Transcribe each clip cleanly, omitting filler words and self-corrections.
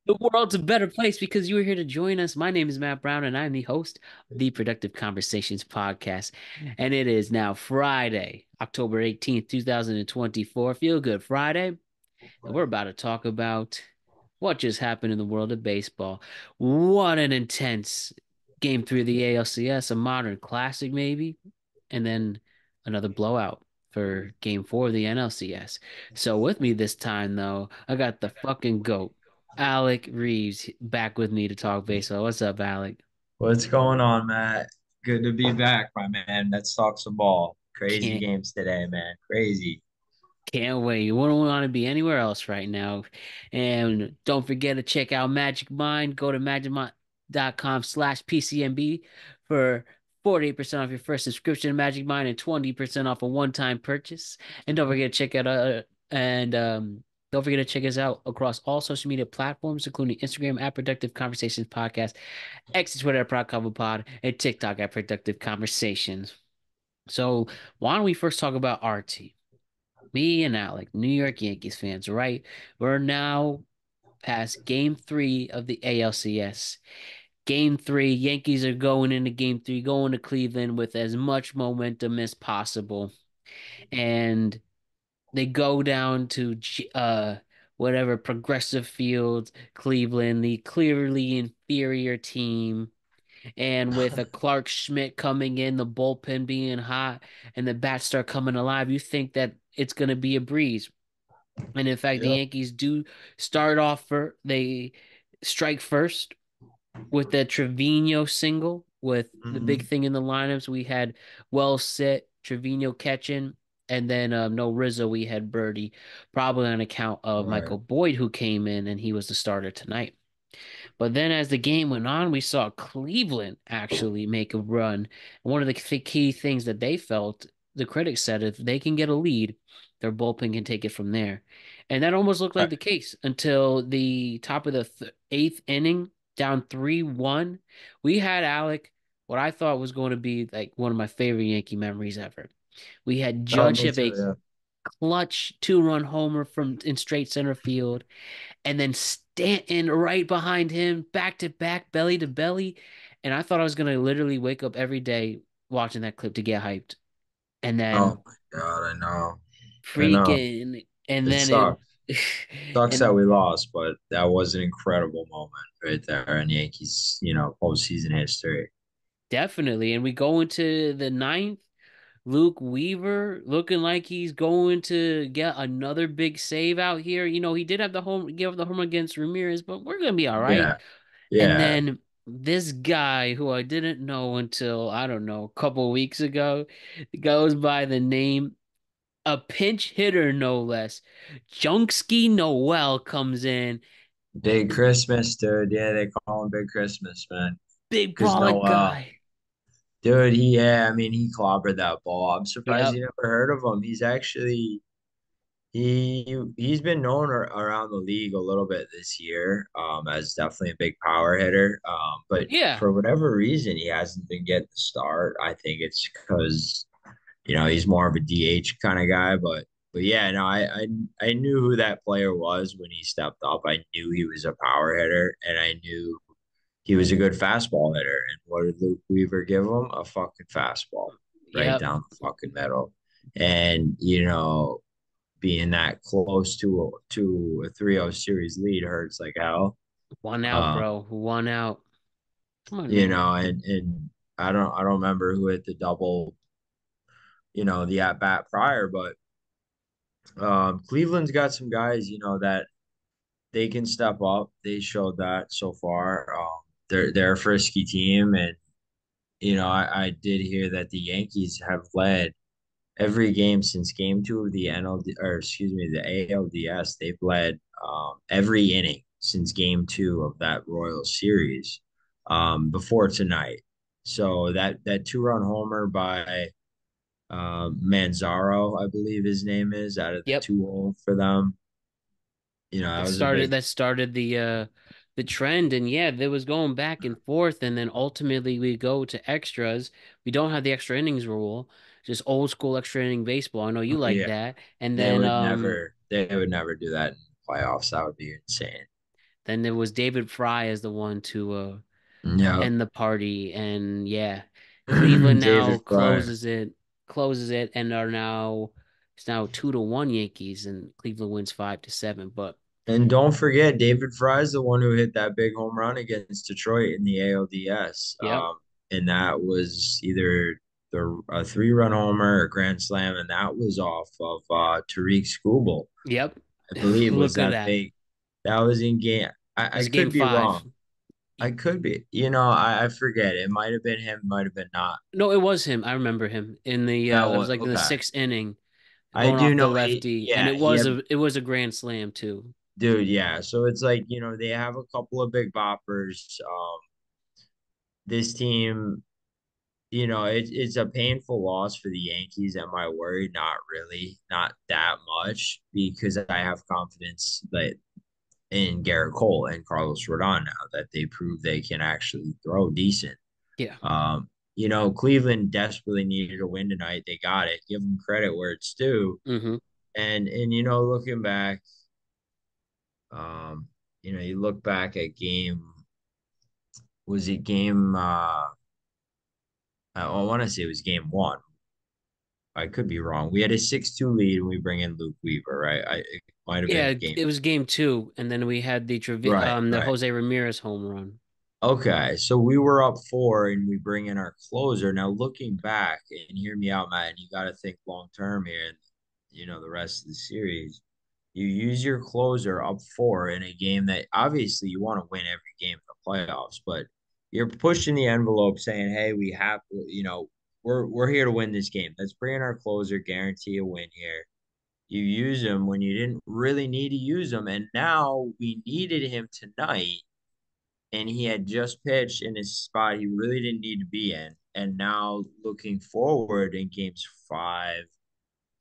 The world's a better place because you are here to join us. My name is Matt Brown, and I'm the host of the Productive Conversations podcast. And it is now Friday, October 18th, 2024. Feel Good Friday. And we're about to talk about what just happened in the world of baseball. What an intense game 3 of the ALCS, a modern classic, maybe, and then another blowout for game 4 of the NLCS. So with me this time, though, I got the fucking GOAT, Alec Reeves, back with me to talk baseball. What's up, Alec? What's going on, Matt? Good to be back, my man. Let's talk some ball. Crazy Can't games today, man. Crazy. can't wait. You wouldn't want to be anywhere else right now. And don't forget to check out Magic Mind. Go to magicmind.com/PCMB for 48% off your first subscription to Magic Mind and 20% off a one-time purchase. And don't forget to check out and don't forget to check us out across all social media platforms, including Instagram at Productive Conversations Podcast, X and Twitter at ProdConvoPod, and TikTok at Productive Conversations. So why don't we first talk about our team? Me and Alec, New York Yankees fans, right? We're now past game 3 of the ALCS. Game 3, Yankees are going into game 3, going to Cleveland with as much momentum as possible. And they go down to whatever Progressive Field, Cleveland, the clearly inferior team. And with a Clark Schmidt coming in, the bullpen being hot, and the bats start coming alive, you think that it's going to be a breeze. And in fact, the Yep. Yankees do start off they strike first with the Trevino single. With the big hmm thing in the lineups, we had well set Trevino catching, and then no Rizzo. We had Birdie, probably on account of Right. Michael Boyd, who came in and he was the starter tonight. But then as the game went on, we saw Cleveland actually make a run. One of the key things that they felt, the critics said, if they can get a lead, their bullpen can take it from there. And that almost looked like Right. the case until the top of the eighth inning, down 3-1. We had Alec, what I thought was going to be like one of my favorite Yankee memories ever. We had Oh, Judge me hit too. a Yeah. clutch two-run homer from in straight center field, and then Stanton right behind him, back to back, belly to belly. And I thought I was gonna literally wake up every day watching that clip to get hyped. And Oh then my God, I know. I know. freaking, and It then it, sucks. Sucks that and we lost, but that was an incredible moment right there in Yankees, postseason history. definitely. And we go into the ninth. Luke Weaver looking like he's going to get another big save out here. He did have give up the home against Ramirez, but we're gonna be all right. Yeah. And Yeah. then this guy who I didn't know until, I don't know, a couple weeks ago, goes by the name, a pinch hitter, no less. Junksky Noel comes in, Big Christmas, dude. Yeah, they call him Big Christmas, man. big Because brolic Noel. guy. Dude, I mean, he clobbered that ball. I'm surprised Yep. you never heard of him. He's been known around the league a little bit this year, as definitely a big power hitter. But Yeah. for whatever reason, he hasn't been getting the start. I think it's because, he's more of a DH kind of guy. But yeah, no, I knew who that player was when he stepped up. I knew he was a power hitter, and I knew he was a good fastball hitter. And what did Luke Weaver give him? A fucking fastball right Yep. down the fucking middle. And, being that close to a 3-0 series lead hurts like hell. One out, Um, bro. One out. Come on, man. and I don't remember who hit the double, the at bat prior, but Cleveland's got some guys, that they can step up. They showed that so far. They're a frisky team, and I did hear that the Yankees have led every game since game 2 of the NLD, or excuse me, the ALDS. They've led every inning since game 2 of that Royal series, before tonight. So that two-run homer by Manzaro, I believe his name is, out of the Yep. 2-0 for them. That That was a started big. that started the trend, and yeah, there was going back and forth, and then ultimately we go to extras. We don't have the extra innings rule, just old school extra inning baseball. I know you Oh like yeah, that. And they then would never they would never do that in the playoffs. That would be insane. Then there was David Fry as the one to Yeah. end the party, and yeah, Cleveland now David Fryer. closes it, and are now it's now 2-1 Yankees, and Cleveland wins 5-7. But And don't forget, David Fry's the one who hit that big home run against Detroit in the ALDS. yep, And that was either a 3-run homer or grand slam, and that was off of Tariq Skubal, yep, I believe, was look at that that. big. That was in game. It I was game could be five. wrong. I could be. I forget. It might have been him, might have been not. No, it was him. I remember him in the That it was was like in the okay. sixth inning, I going do off the know he, lefty, and yeah, he had. it was a grand slam too. Dude, yeah. So it's like, they have a couple of big boppers. This team, it's a painful loss for the Yankees. Am I worried? Not really, not that much, because I have confidence that in Garrett Cole and Carlos Rodon now that they prove they can actually throw decent. Yeah. Cleveland desperately needed a win tonight. They got it. Give them credit where it's due. Mm-hmm. And looking back, um, you look back at was it game I want to say it was game one. I could be wrong. We had a 6-2 lead and we bring in Luke Weaver, right? It might have Yeah, been game. it was game two, and then we had Right, the right. Jose Ramirez home run. Okay, so we were up four and we bring in our closer. Now looking back, and hear me out, Matt, and you got to think long term here, and the rest of the series. You use your closer up four in a game that obviously you want to win every game in the playoffs, but you're pushing the envelope saying, "Hey, we have, we're here to win this game. Let's bring in our closer, guarantee a win here." You use him when you didn't really need to use him, and now we needed him tonight, and he had just pitched in his spot he really didn't need to be in. And now looking forward in games five,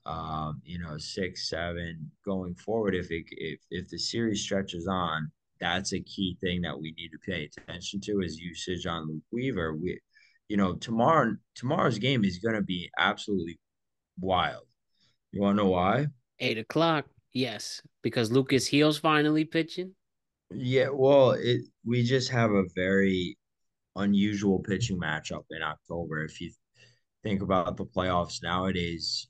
6, 7, going forward, if the series stretches on, that's a key thing that we need to pay attention to is usage on Luke Weaver. Tomorrow's game is going to be absolutely wild. You want to know why? 8 o'clock. Yes, because Lucas Heal's finally pitching. Yeah, well, we just have a very unusual pitching matchup in October. If you think about the playoffs nowadays,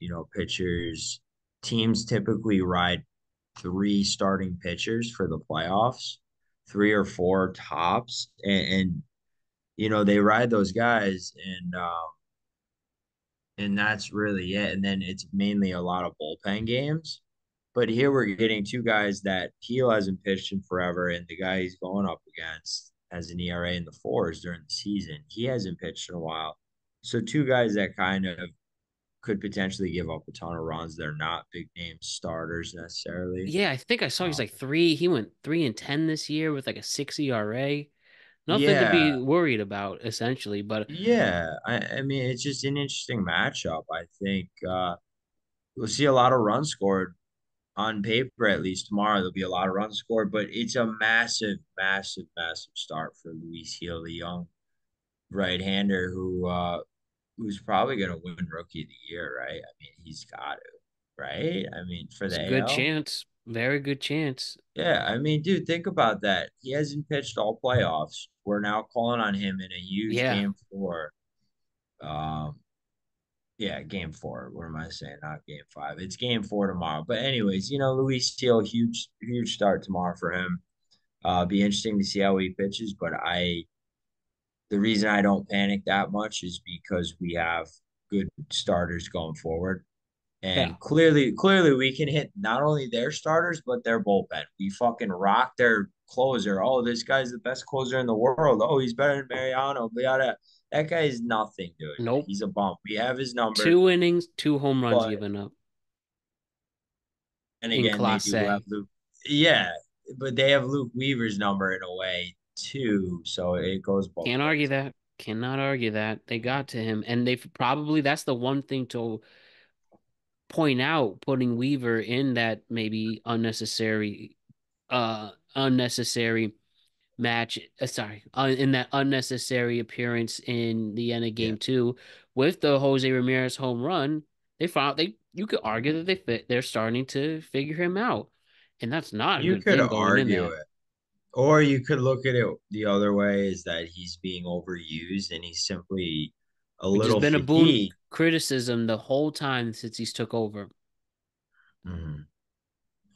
teams typically ride three starting pitchers for the playoffs, three or four tops, and they ride those guys, and that's really it. And then it's mainly a lot of bullpen games. But here we're getting two guys that Keel hasn't pitched in forever, and the guy he's going up against has an ERA in the fours during the season. He hasn't pitched in a while. So two guys that kind of could potentially give up a ton of runs. They're not big name starters necessarily. Yeah, I think I saw he's Um, like three. He went 3-10 this year with like a 6 ERA. Nothing to yeah, be worried about, essentially. But yeah. I mean, it's just an interesting matchup. I think we'll see a lot of runs scored on paper, at least tomorrow. There'll be a lot of runs scored, but it's a massive, massive, massive start for Luis Gil, the young right-hander who's probably going to win Rookie of the Year, right? I mean, he's got to, right? I mean, for it's the a good AL. chance, very good chance. Yeah, I mean, dude, think about that. He hasn't pitched all playoffs. We're now calling on him in a huge Yeah, game four. Um, yeah, game four. What am I saying? Not game five. It's game four tomorrow. But anyways, Luis Steele, huge, huge start tomorrow for him. Be interesting to see how he pitches, but the reason I don't panic that much is because we have good starters going forward. yeah. And clearly we can hit not only their starters, but their bullpen. We fucking rock their closer. Oh, this guy's the best closer in the world. Oh, he's better than Mariano. That guy is nothing, dude. Nope. He's a bump. We have his number, 2 innings, 2 home runs but given up and in again, they Class do have A. Luke. Yeah, but they have Luke Weaver's number in a way too. So it goes both Can't argue ways. that. Cannot argue that. They got to him, and they probably that's the one thing to point out, putting Weaver in that maybe unnecessary match. Sorry, in that unnecessary appearance in the end of Yeah. game two with the Jose Ramirez home run. They found they you could argue that they're starting to figure him out, and that's not a You good could thing going in argue that. it. Or you could look at it the other way is that he's being overused and he's simply a Which has little been a Boone fatigued. criticism the whole time since he's took over. Mhm.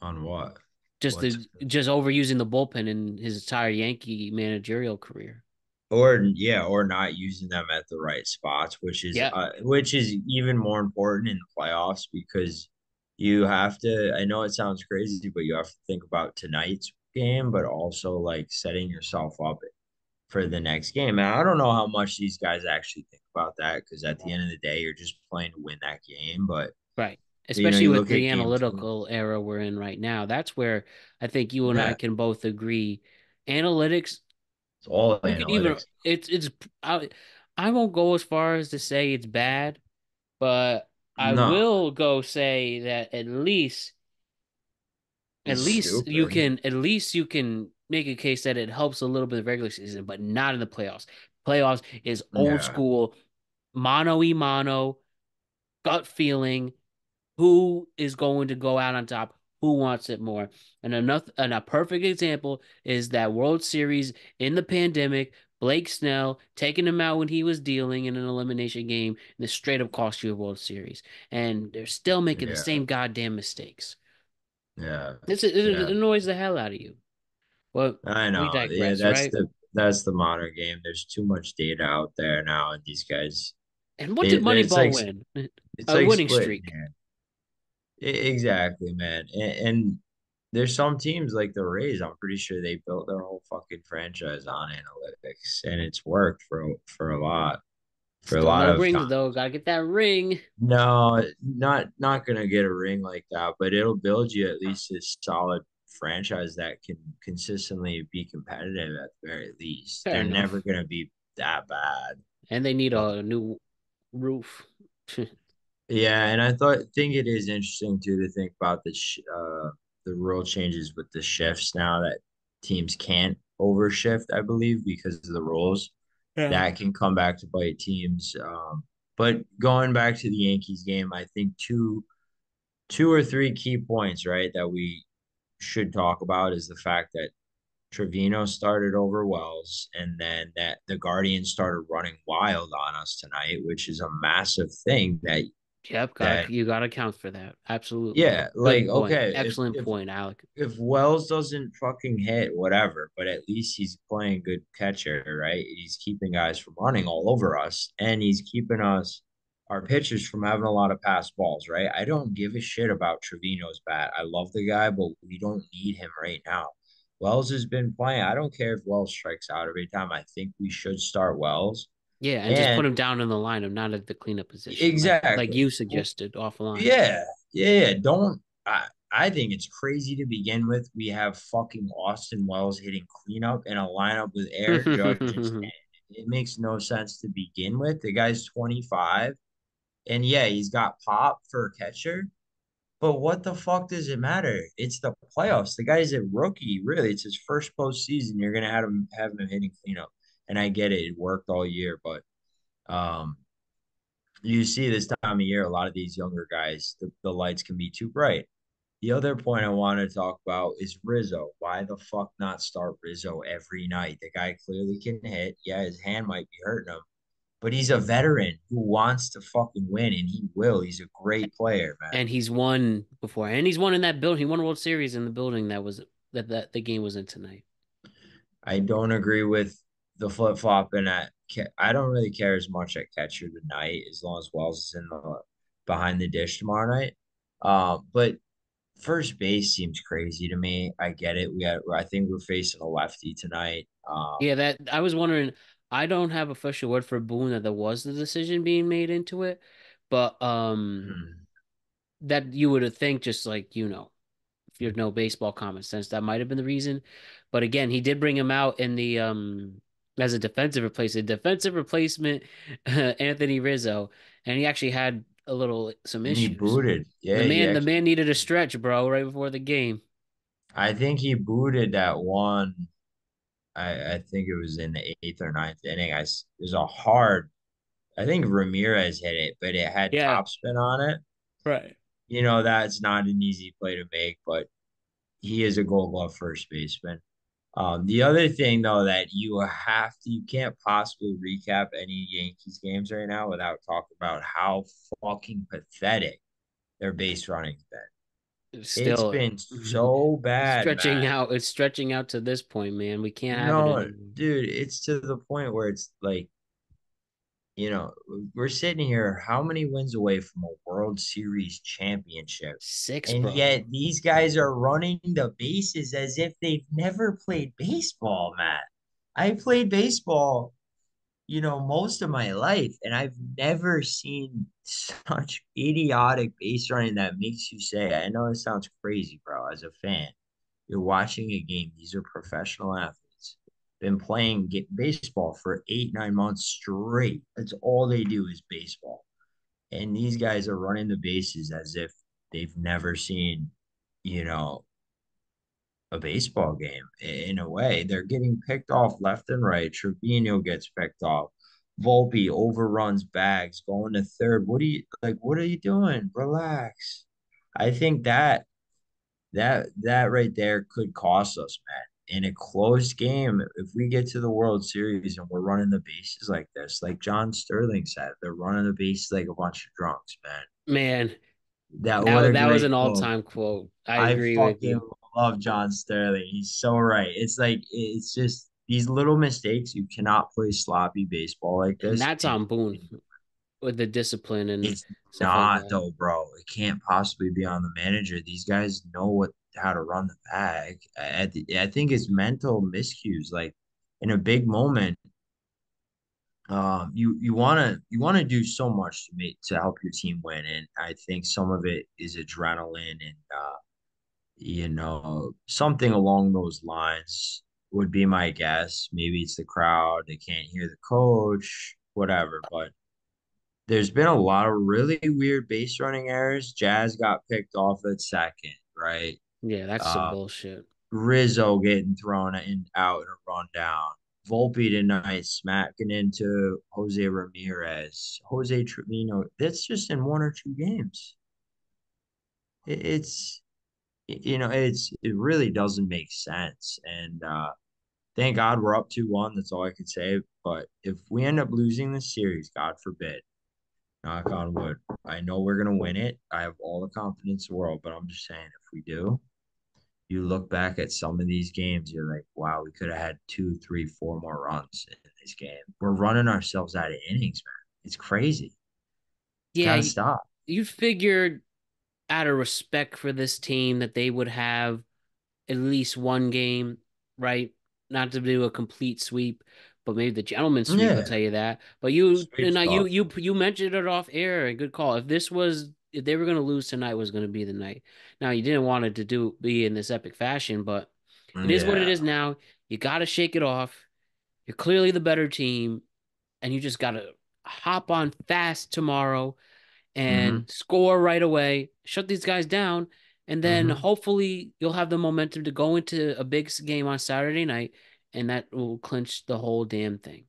On what? Just What's just overusing the bullpen in his entire Yankee managerial career. or yeah, or not using them at the right spots, Yeah, which is even more important in the playoffs because you have to. I know it sounds crazy, but you have to think about tonight's game, but also like setting yourself up for the next game. And I don't know how much these guys actually think about that because at the end of the day, you're just playing to win that game. right. But Especially you with look at the game two, analytical era we're in right now. That's where I think you and I yeah, can both agree. Analytics, it's all you could even analytics. it's I won't go as far as to say it's bad, but I No, will go say that it's stupid. at least you can make a case that it helps a little bit of the regular season, but not in the playoffs. Playoffs is old Yeah, school, mano y mano, gut feeling. Who is going to go out on top? Who wants it more? And a perfect example is that World Series in the pandemic. Blake Snell taking him out when he was dealing in an elimination game, and this straight up cost you a World Series. And they're still making the yeah, same goddamn mistakes. yeah, It yeah. annoys the hell out of you. Well, I we know. Yeah, digress, right? that's the modern game. There's too much data out there now, and these guys, And what did it's Moneyball like win? it's A like winning splitting streak. hair. Exactly, man. And there's some teams like the Rays. I'm pretty sure they built their whole fucking franchise on analytics, and it's worked for a Still lot no of rings time. though. Gotta get that ring. No, not gonna get a ring like that, but it'll build you at least a solid franchise that can consistently be competitive at the very least. Fair They're enough. never gonna be that bad. And they need Uh, a new roof. yeah, and I think it is interesting too to think about the rule changes with the shifts now that teams can't overshift, I believe, because of the rules. Yeah. That can come back to bite teams. But going back to the Yankees game, I think two or three key points, right, that we should talk about is the fact that Trevino started over Wells, and then that the Guardians started running wild on us tonight, which is a massive thing Yep, that you gotta account for that. Absolutely. yeah, like Good point. okay, Excellent point, Alec. if Wells doesn't fucking hit, whatever, but at least he's playing good catcher, right? He's keeping guys from running all over us, and he's keeping our pitchers from having a lot of pass balls, right? I don't give a shit about Trevino's bat. I love the guy, but we don't need him right now. Wells has been playing. I don't care if Wells strikes out every time. I think we should start Wells. Yeah, and just put And him down in the lineup, not at the cleanup position, like exactly. you suggested offline. Yeah, yeah. Don't. I think it's crazy to begin with. We have fucking Austin Wells hitting cleanup in a lineup with Aaron Judge and Stanton. It makes no sense to begin with. The guy's 25, and yeah, he's got pop for a catcher. But what the fuck does it matter? It's the playoffs. The guy's a rookie, really. It's his first postseason. You're gonna have him hitting cleanup, and I get it. It worked all year, but um, you see this time of year, a lot of these younger guys, the lights can be too bright. The other point I want to talk about is Rizzo. Why the fuck not start Rizzo every night? The guy clearly can hit. Yeah, his hand might be hurting him, but he's a veteran who wants to fucking win, and he will. He's a great player, man. And he's won before, and he's won in that building. He won a World Series in the building that the game was in tonight. I don't agree with the flip flop, and I don't really care as much at catcher tonight as long as Wells is in the behind the dish tomorrow night. But first base seems crazy to me. I get it. I think we're facing a lefty tonight. Yeah, that I was wondering. I don't have official word for Boone that there was the decision being made into it, but Hmm. that you would have think just like if you know baseball common sense, that might have been the reason. But again, he did bring him out in the as a defensive replacement, Anthony Rizzo, and he actually had some And he issues. booted. Yeah, he The actually man needed a booted. stretch, bro, right before the game. I think he booted that one. I think it was in the eighth or ninth inning. It was a hard. I think Ramirez hit it, but it had Yeah, topspin on it. right. That's not an easy play to make, but he is a Gold Glove first baseman. The other thing though that you can't possibly recap any Yankees games right now without talking about how fucking pathetic their base running's been. It's Still, been so bad, man. it's stretching out to this point, man. We can't have it No, anymore. dude, it's to the point where it's like, you know, we're sitting here how many wins away from a World Series championship? Six, And bro. yet these guys are running the bases as if they've never played baseball, Matt. I played baseball, most of my life, and I've never seen such idiotic base running that makes you say, I know it sounds crazy, bro, as a fan. You're watching a game. These are professional athletes. Been playing baseball for 8, 9 months straight. That's all they do is baseball. And these guys are running the bases as if they've never seen, you know, a baseball game in a way. They're getting picked off left and right. Trevino gets picked off. Volpe overruns bags, going to third. What are you doing? Relax. I think that right there could cost us, man. In a close game, if we get to the World Series and we're running the bases like this, like John Sterling said, they're running the bases like a bunch of drunks, man. Man, What a that was great an quote. all-time quote. I I agree with fucking you. love John Sterling. He's so right. It's like it's just these little mistakes. You cannot play sloppy baseball like And this. that's And on Boone with the discipline and it's stuff like not that. though, bro. It can't possibly be on the manager. These guys know how to run the bag. I think it's mental miscues. Like in a big moment, you wanna do so much to help your team win, and I think some of it is adrenaline and something along those lines would be my guess. Maybe it's the crowd, they can't hear the coach, whatever. But there's been a lot of really weird base running errors. Jazz got picked off at second, right? Yeah, that's some Uh, bullshit. Rizzo getting thrown in out in a rundown. Volpe tonight smacking into Jose Ramirez, Jose Trevino. That's just in 1 or 2 games. It's it really doesn't make sense. And thank God we're up 2-1. That's all I could say. But if we end up losing this series, God forbid, knock on wood, I know we're gonna win it. I have all the confidence in the world, but I'm just saying if we do, you look back at some of these games, you're like, wow, we could have had 2, 3, 4 more runs in this game. We're running ourselves out of innings, man. It's crazy. Yeah, Gotta stop. you figured out of respect for this team that they would have at least one game, right? Not to do a complete sweep, but maybe the gentleman's sweep will Yeah. tell you that. But you Straight now stuff. you mentioned it off air. Good call. If they were going to lose tonight, was going to be the night. Now you didn't want it to be in this epic fashion, but it is what it Yeah. is now. You got to shake it off. You're clearly the better team, and you just got to hop on fast tomorrow Mm-hmm. and score right away, shut these guys down, and then Mm-hmm. hopefully you'll have the momentum to go into a big game on Saturday night, and that will clinch the whole damn thing.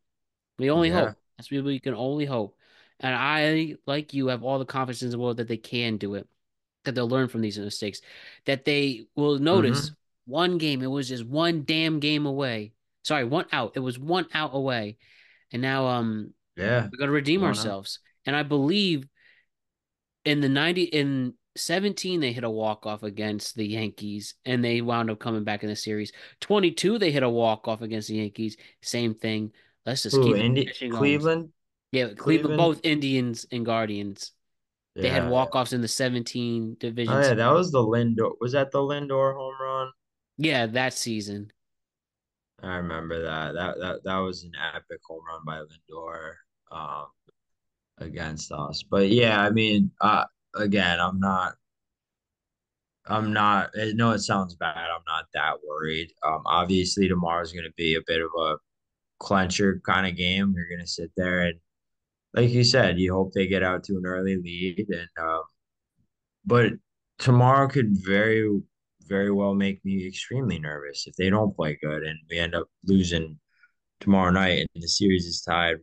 We only Yeah. hope. That's what we can only hope. And I, like you, have all the confidence in the world that they can do it, that they'll learn from these mistakes, that they will notice Mm-hmm. one game, it was just one damn game away. Sorry, one out. It was one out away. And now Yeah. we gotta redeem One up. ourselves. And I believe in 17 they hit a walk off against the Yankees and they wound up coming back in the series. 22 they hit a walk off against the Yankees. Same thing. Let's just Who? keep the Indy? tradition going. Cleveland? Yeah, Cleveland, Cleveland? both Indians and Guardians. They had Yeah, yeah. walk offs in the 17 Oh division yeah, that series. was the Lindor. Was that the Lindor home run? Yeah, that season. I remember that. That was an epic home run by Lindor um against us. But yeah, I mean, again, I'm not I know it sounds bad. I'm not that worried. Obviously tomorrow's gonna be a bit of a clincher kind of game. You're gonna sit there and like you said, you hope they get out to an early lead and but tomorrow could very well make me extremely nervous if they don't play good and we end up losing tomorrow night and the series is tied.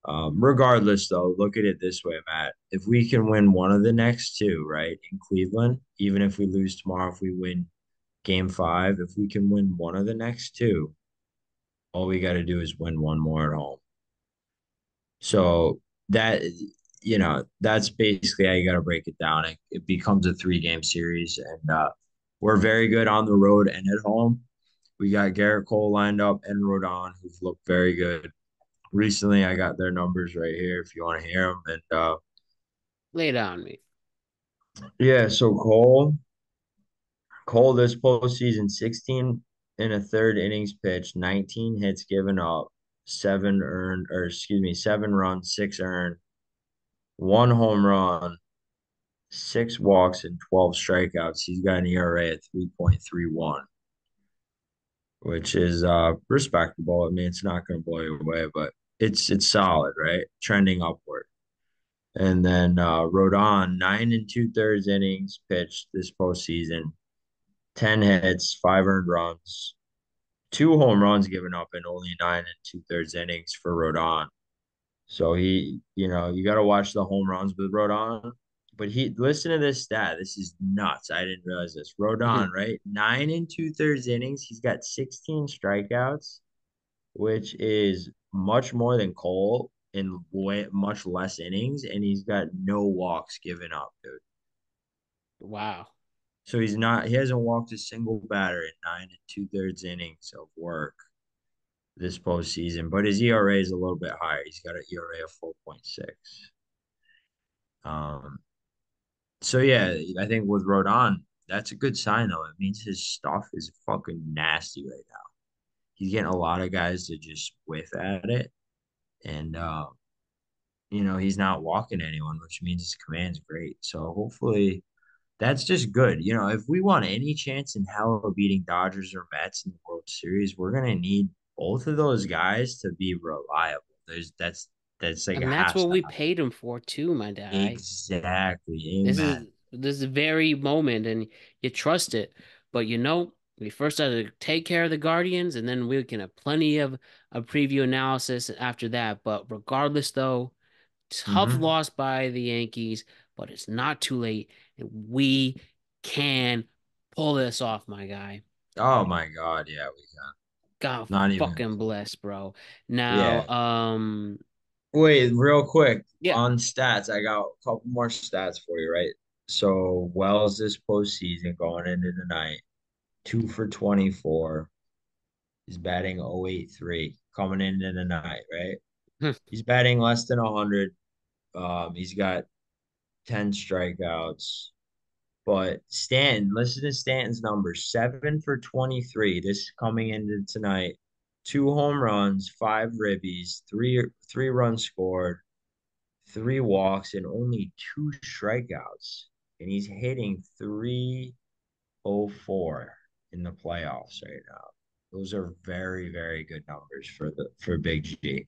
Regardless, though, look at it this way, Matt. If we can win one of the next two, right, in Cleveland, even if we lose tomorrow, if we win game five. If we can win one of the next two, all we got to do is win one more at home. So that, that's basically how you got to break it down. It becomes a 3 game series, and we're very good on the road and at home. We got Garrett Cole lined up and Rodon, who've looked very good recently. I got their numbers right here if you want to hear them. And Lay it on me. yeah, so Cole this postseason, 16 in a third innings pitched, 19 hits given up, seven earned, or excuse me, 7 runs, 6 earned, 1 home run, 6 walks, and 12 strikeouts. He's got an ERA at 3.31, which is respectable. I mean, it's not going to blow you away, but it's solid, right? Trending upward. And then Rodon, 9 2/3 innings pitched this postseason, 10 hits, 5 earned runs, 2 home runs given up in only 9 2/3 innings for Rodon. So you got to watch the home runs with Rodon. But listen to this stat. This is nuts. I didn't realize this. Rodon, right? 9 2/3 innings. He's got 16 strikeouts, which is much more than Cole in much less innings, and he's got no walks given up, dude. Wow. So he hasn't walked a single batter in 9 2/3 innings of work this postseason, but his ERA is a little bit higher. He's got an ERA of 4.6. Um, so yeah, I think with Rodon, that's a good sign though. It means his stuff is fucking nasty right now. He's getting a lot of guys to just whiff at it, and he's not walking anyone, which means his command's great. So hopefully that's just good. If we want any chance in hell of beating Dodgers or Mets in the World Series, we're gonna need both of those guys to be reliable. That's like a And that's has what to we happen. paid him for too, my guy. Exactly. This Amen. is this very moment, and you trust it. But we first had to take care of the Guardians, and then we can have plenty of a preview analysis after that. But regardless, though, tough Hmm. loss by the Yankees, but it's not too late, and we can pull this off, my guy. Oh my God. Yeah, we can. God Not even fucking bless, bro. Now, yeah. Wait, real quick yeah. on stats. I got a couple more stats for you, right? So Wells this postseason going into the night, 2 for 24. He's batting 083 coming into the night, right? He's batting less than 100. He's got 10 strikeouts. But Stanton, listen to Stanton's numbers: 7 for 23. This coming into tonight, 2 home runs, 5 ribbies, three runs scored, 3 walks, and only 2 strikeouts. And he's hitting 304 in the playoffs right now. Those are very, very good numbers for Big G.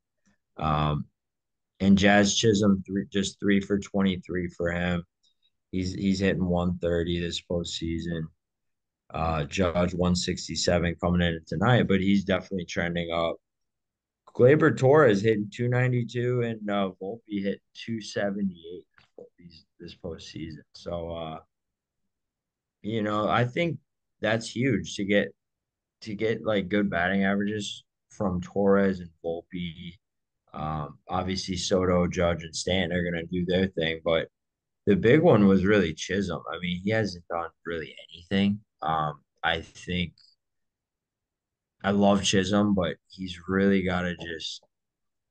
Um, and Jazz Chisholm just 3 for 23 for him. He's hitting 130 this postseason. Judge 167 coming in tonight, but he's definitely trending up. Gleyber Torres hitting 292 and Volpe hit 278 this postseason. So I think that's huge to get like good batting averages from Torres and Volpe. Obviously Soto, Judge, and Stanton are gonna do their thing, but the big one was really Chisholm. I mean, he hasn't done really anything. I think I love Chisholm, but he's really got to just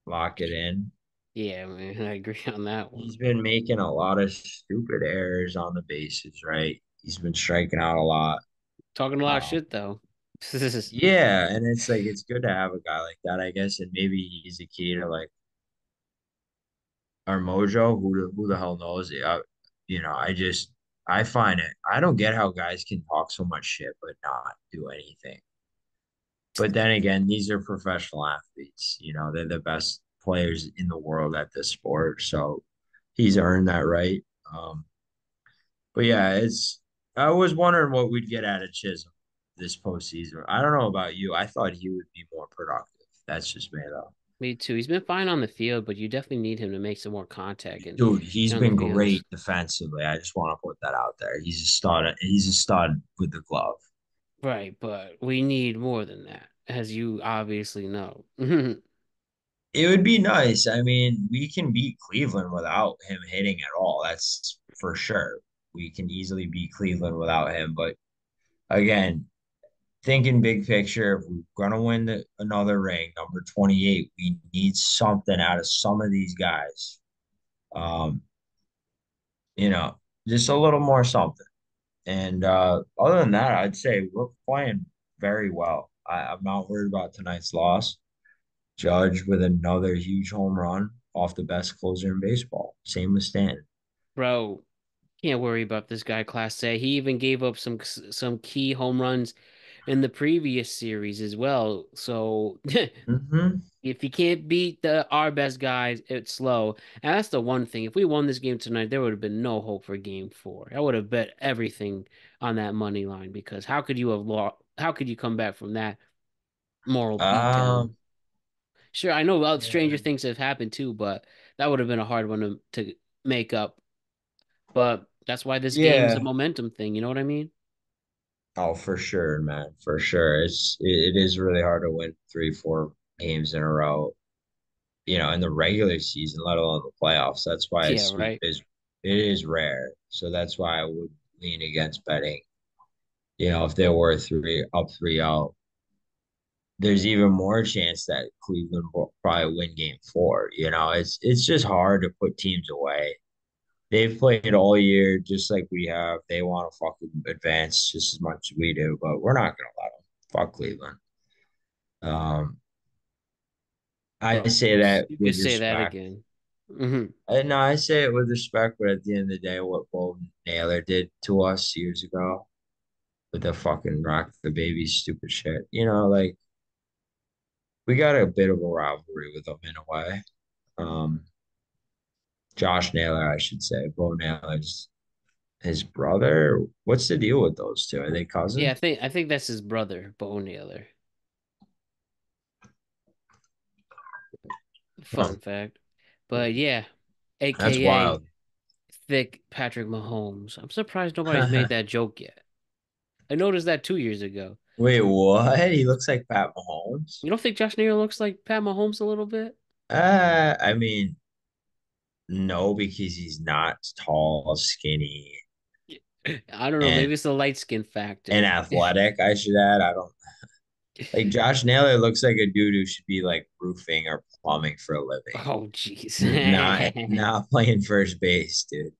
lock it in. Yeah, man, I agree on that one. He's been making a lot of stupid errors on the bases, right? He's been striking out a lot. Talking a lot of Um, shit though. yeah, and it's like it's good to have a guy like that, I guess, and maybe he's the key to like our mojo. Who the hell knows? I find it. I don't get how guys can talk so much shit but not do anything. But then again, these are professional athletes. They're the best players in the world at this sport. So he's earned that right. Um, but yeah, I was wondering what we'd get out of Chisholm this postseason. I don't know about you. I thought he would be more productive. That's just me though. Me too. He's been fine on the field, but you definitely need him to make some more contact Dude, he's and on the been fields. great defensively. I just want to put that out there. He's a stud. He's a stud with the glove. Right, but we need more than that, as you obviously know. It would be nice. I mean, we can beat Cleveland without him hitting at all. That's for sure. We can easily beat Cleveland without him. But again, thinking big picture, if we're gonna win another ring, number 28, we need something out of some of these guys. Um, you know, just a little more something. And other than that, I'd say we're playing very well. I'm not worried about tonight's loss. Judge with another huge home run off the best closer in baseball. Same with Stanton. Bro, can't worry about this guy, Class A. He even gave up some key home runs in the previous series as well. So Hmm. if you can't beat the our best guys, it's slow. And that's the one thing. If we won this game tonight, there would have been no hope for game four. I would have bet everything on that money line because how could you have lost? How could you come back from that moral beatdown? Um, Sure, I know stranger yeah. things have happened too, but that would have been a hard one to make up. But that's why this game's a Yeah. momentum thing. You know what I mean? Oh, for sure, man. For sure. It is really hard to win three, four games in a row, in the regular season, let alone the playoffs. That's why Yeah, right. it is rare. So that's why I would lean against betting. If they were three out, there's even more chance that Cleveland will probably win game four. It's just hard to put teams away. They've played all year just like we have. They want to fucking advance just as much as we do, but we're not gonna let them. Fuck Cleveland. Um, I Bro, say that you could with say that respect. again. Hmm. And no, I say it with respect, but at the end of the day, what Bo Naylor did to us years ago with the fucking rock the baby stupid shit, like we got a bit of a rivalry with them in a way. Um, Josh Naylor, I should say. Bo Naylor's his brother. What's the deal with those two? Are they Yeah, cousins? I think that's his brother, Bo Naylor. Huh. Fun fact. But yeah, That's AKA wild. Thick Patrick Mahomes. I'm surprised nobody's made that joke yet. I noticed that 2 years ago. Wait, what? He looks like Pat Mahomes? You don't think Josh Naylor looks like Pat Mahomes a little bit? I mean, no, because he's not tall, skinny, I don't know. and Maybe it's the light skin factor. athletic, I should add. I don't like Josh Naylor looks like a dude who should be like roofing or plumbing for a living. Oh, jeez. Not playing first base, dude.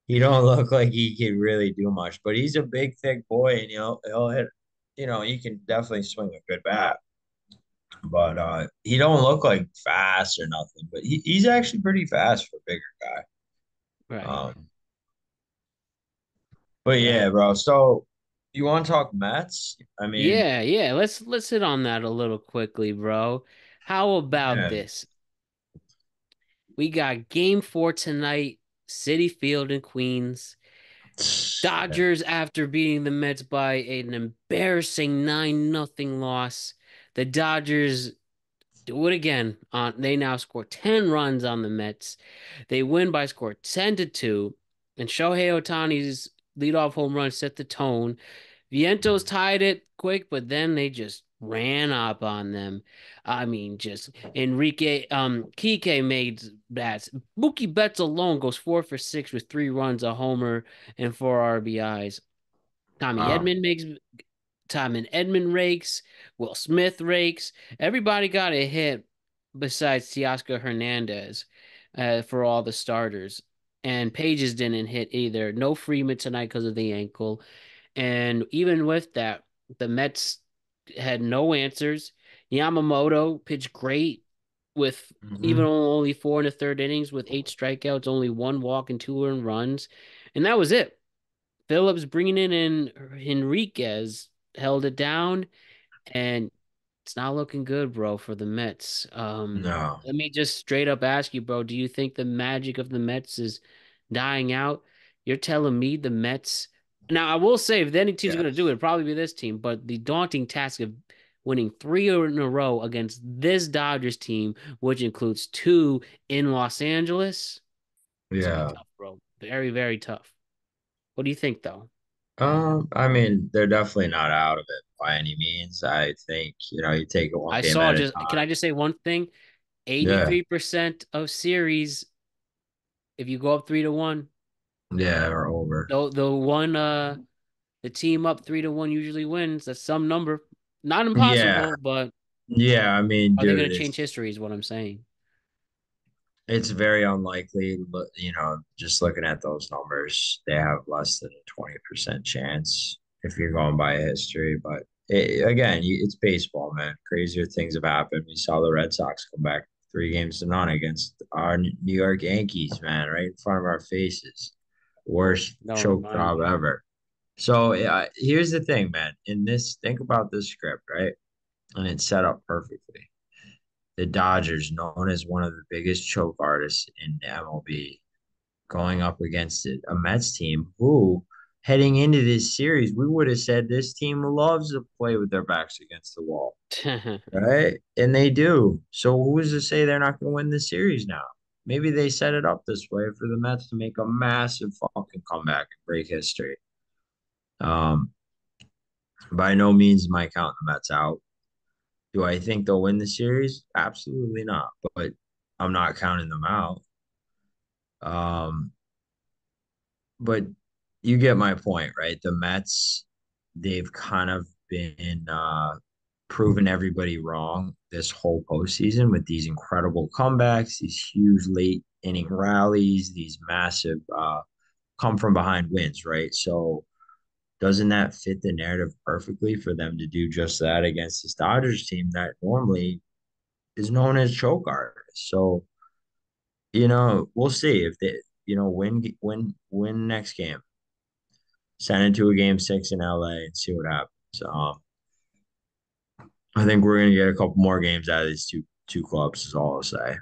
He don't look like he can really do much, but he's a big, thick boy, and he'll hit. He can definitely swing a good bat. But he don't look like fast or nothing. But he's actually pretty fast for a bigger guy. Right. Um, but But yeah, bro. So you want to talk Mets? I mean, yeah, yeah. Let's hit on that a little quickly, bro. How about yeah, this? We got game four tonight, City Field in Queens. yeah. Dodgers, after beating the Mets by an embarrassing 9-0 loss. The Dodgers do it again. They now score 10 runs on the Mets. They win by score 10-2. And Shohei Ohtani's leadoff home run set the tone. Vientos tied it quick, but then they just ran up on them. I mean, just Enrique Kike made bats. Mookie Betts alone goes 4 for 6 with 3 runs, a homer, and 4 RBIs. Tommy Wow. Edman makes Tom and Edmund rakes. Will Smith rakes. Everybody got a hit besides Teoscar Hernandez for all the starters. And Pages didn't hit either. No Freeman tonight because of the ankle. And even with that, the Mets had no answers. Yamamoto pitched great with even Hmm. only 4 in the third innings with 8 strikeouts, only 1 walk and 2 earned runs. And that was it. Phillips bringing in Henriquez held it down, and it's not looking good, bro, for the Mets. No. Let me just straight up ask you, bro, do you think the magic of the Mets is dying out? You're telling me the Mets. Now, I will say, if any team's going to do it, Yes. it'd probably be this team, but the daunting task of winning three in a row against this Dodgers team, which includes two in Los Angeles, it's going to be Yeah. tough, bro. Very, very tough. What do you think, though? I mean, they're definitely not out of it by any means. I think, you take it one I game saw at a just, can time. I just say one thing? Yeah. 83% of series, if you go up 3-1, Yeah, or over. the team up 3-1 usually wins. That's some number. Not Yeah. impossible, but Yeah, I mean, are they going dude, to change history is what I'm saying. it's very unlikely, just looking at those numbers, they have less than a 20% chance if you're going by history. But again, it's baseball, man. Crazier things have happened. We saw the Red Sox come back 3 games to none against our New York Yankees, man, right in front of our faces. Worst Don't choke remind job me. ever. So here's the thing, man. Think about this script, right? And it's set up perfectly. The Dodgers, known as one of the biggest choke artists in MLB, going up against a Mets team who, heading into this series, we would have said this team loves to play with their backs against the wall, right? And they do. So who's to say they're not going to win the series now? Maybe they set it up this way for the Mets to make a massive fucking comeback and break history. Um, by no means am I counting the Mets out. Do I think they'll win the series? Absolutely not. But I'm not counting them out. Um, but you get my point, right? The Mets, they've kind of been proving everybody wrong this whole postseason with these incredible comebacks, these huge late inning rallies, these massive come from behind wins, right? So doesn't that fit the narrative perfectly for them to do just that against this Dodgers team that normally is known as choke artists? So we'll see if they, win next game, send it to a game 6 in LA and see what happens. I think we're gonna get a couple more games out of these two clubs. Is all I'll say.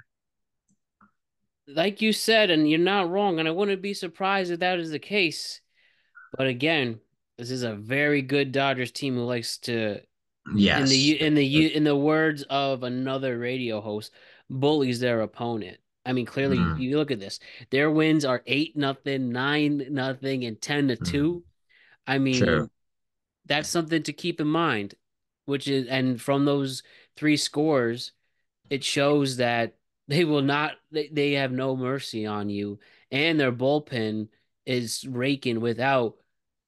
Like you said, and you're not wrong, and I wouldn't be surprised if that is the case. But again, this is a very good Dodgers team who likes to, Yes. in the words of another radio host, bullies their opponent. I mean, clearly, Mm, you look at this. Their wins are 8-0, 9-0, and 10-2. mm, I true. mean, that's something to keep in mind, which is, and from those three scores, it shows that they will not, they have no mercy on you. And their bullpen is raking without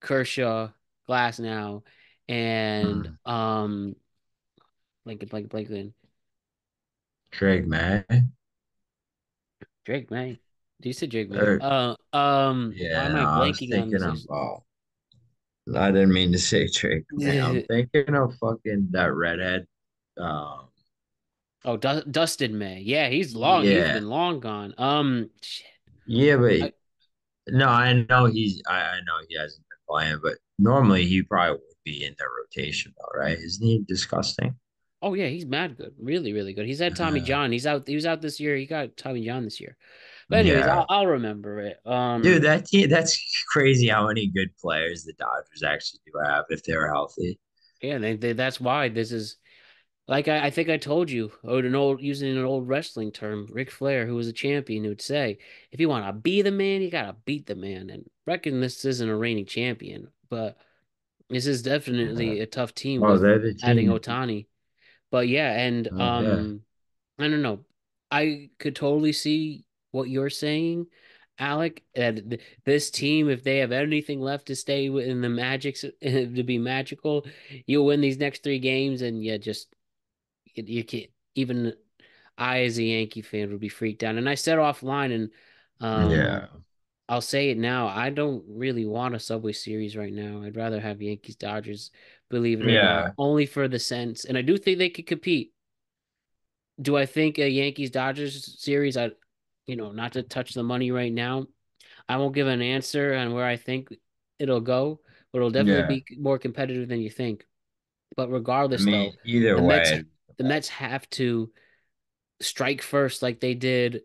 Kershaw, Glass now, and Mm. Blanklin. Drake May. Drake May. Do you say Drake May? Or Why yeah, am no, I I was blanking on thinking this? of. I didn't mean to say Drake May. I'm thinking of fucking that redhead. Um, Oh, Dustin May. Yeah, he's long. He's yeah, been long gone. Shit. yeah, but I, no, I know I know he hasn't been playing, but normally he probably would be in their rotation though, right? Isn't he disgusting? oh yeah, he's mad good. Really, really good. He's had Tommy Uh, John. He's out. He was out this year. He got Tommy John this year. But anyways, yeah, I'll remember it. dude, that team, that's crazy how many good players the Dodgers actually do have if they're healthy. Yeah, that's why this is like I think I told you, or an old using an old wrestling term, Ric Flair, who was a champion, who would say, if you want to be the man, you gotta beat the man. And reckon this isn't a reigning champion, but this is Yeah. definitely a tough team Oh, with they're the adding team to beat. Otani. But yeah, and Oh, yeah. I don't know. I could totally see what you're saying, Alec. And this team, if they have anything left to stay in the Magics to be magical, you'll win these next three games, and you can't even. I, as a Yankee fan, would be freaked out. And I said offline, and Yeah. um, I'll say it now. I don't really want a Subway Series right now. I'd rather have Yankees Dodgers, believe it or not, Yeah. only for the sense. And I do think they could compete. Do I think a Yankees Dodgers series? Not to touch the money right now. I won't give an answer on where I think it'll go, but it'll definitely Yeah. be more competitive than you think. But I regardless, mean, though, either the Mets way. the Mets have to strike first like they did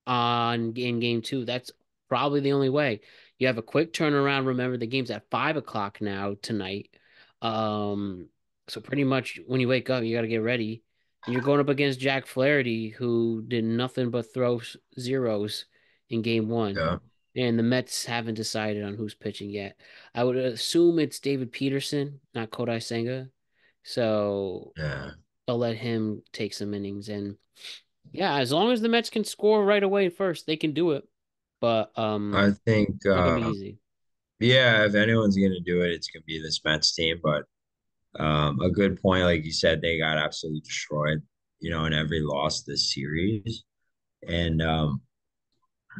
on in game two. That's probably the only way. You have a quick turnaround. Remember, the game's at 5 o'clock now tonight. Um, so pretty much when you wake up, you got to get ready. And you're going up against Jack Flaherty, who did nothing but throw zeros in game one. Yeah. And the Mets haven't decided on who's pitching yet. I would assume it's David Peterson, not Kodai Senga. So Yeah. I'll let him take some innings. And yeah, as long as the Mets can score right away first, they can do it. But I think, it's not gonna be easy. yeah, if anyone's gonna do it, it's gonna be this Mets team. But a good point, like you said, they got absolutely destroyed, in every loss this series. And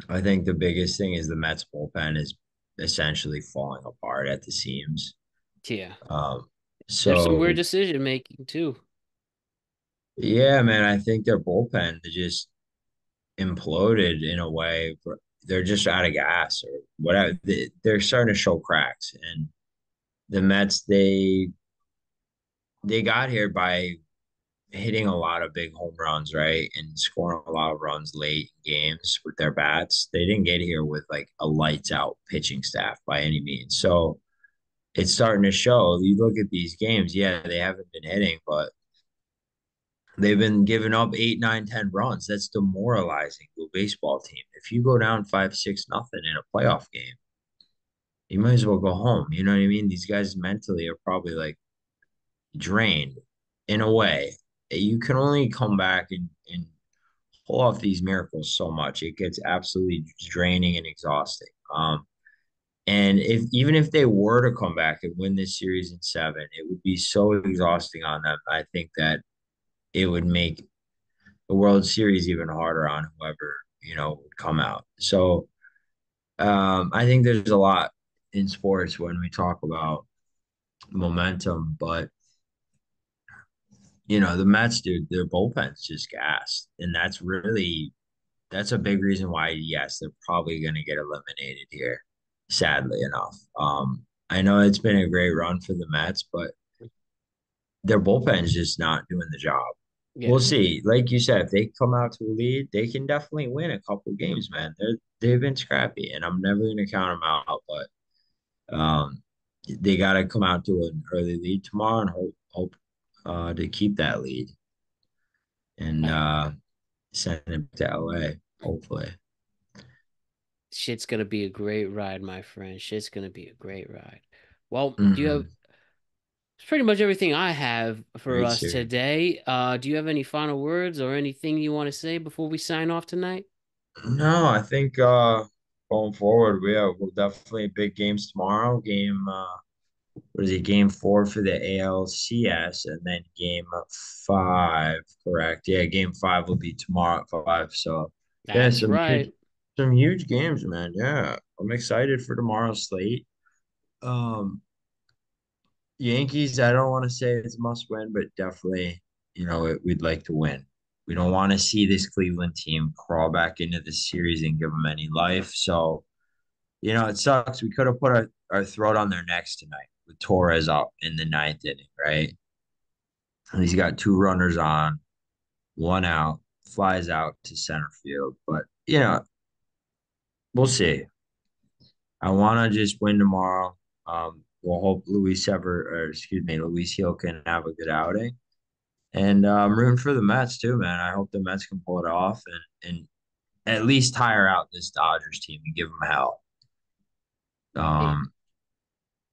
I think the biggest thing is the Mets bullpen is essentially falling apart at the seams. Yeah. Um, There's some weird so decision making too. yeah, man, I think their bullpen just imploded in a way. They're just out of gas or whatever. They're starting to show cracks, and the Mets they got here by hitting a lot of big home runs, right? And scoring a lot of runs late in games with their bats. They didn't get here with like a lights out pitching staff by any means. So it's starting to show. You look at these games, yeah, they haven't been hitting, but they've been giving up 8, 9, 10 runs. That's demoralizing to a baseball team. If you go down 5-6 nothing in a playoff game, you might as well go home. You know what I mean? These guys mentally are probably like drained in a way. You can only come back and pull off these miracles so much. It gets absolutely draining and exhausting. And if even if they were to come back and win this series in seven, it would be so exhausting on them. I think that it would make the World Series even harder on whoever, would come out. So I think there's a lot in sports when we talk about momentum, but the Mets, dude, their bullpen's just gassed. And that's a big reason why, yes, they're probably going to get eliminated here, sadly enough. I know it's been a great run for the Mets, but their bullpen's just not doing the job. We'll Yeah. see. Like you said, if they come out to a lead, they can definitely win a couple games, man. They've been scrappy, and I'm never going to count them out. But they got to come out to an early lead tomorrow and hope to keep that lead and Uh, send it to LA, hopefully. Shit's gonna be a great ride, my friend. Shit's gonna be a great ride. Well, do you have Hmm. it's pretty much everything I have for Great us series. today. Do you have any final words or anything you want to say before we sign off tonight? No, I think going forward, we'll definitely big games tomorrow. What is it? Game 4 for the ALCS, and then game 5. Correct? Yeah, game 5 will be tomorrow at 5. So yeah, That's right. some huge games, man. Yeah, I'm excited for tomorrow's slate. Um, Yankees, I don't want to say it's a must win, but definitely, we'd like to win. We don't want to see this Cleveland team crawl back into the series and give them any life. So, it sucks. We could have put our throat on their necks tonight with Torres up in the ninth inning, right? And he's got two runners on, one out, flies out to center field. But, we'll see. I want to just win tomorrow. We'll hope Luis Hill can have a good outing. And I'm rooting for the Mets too, man. I hope the Mets can pull it off and at least tire out this Dodgers team and give them hell. A, Um,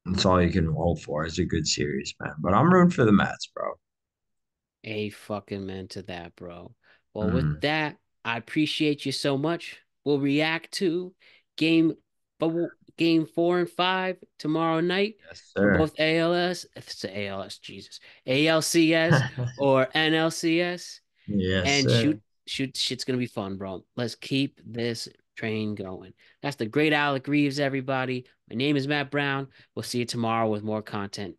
that's all you can hope for. It's a good series, man. But I'm rooting for the Mets, bro. a fucking man to that, bro. Well, with Mm, that, I appreciate you so much. We'll react to game, game 4 and 5 tomorrow night yes, for sir. both ALS, it's the ALS, Jesus, ALCS or NLCS. Yes, And sir. shit's gonna be fun, bro. Let's keep this train going. That's the great Alec Reeves, everybody. My name is Matt Brown. We'll see you tomorrow with more content.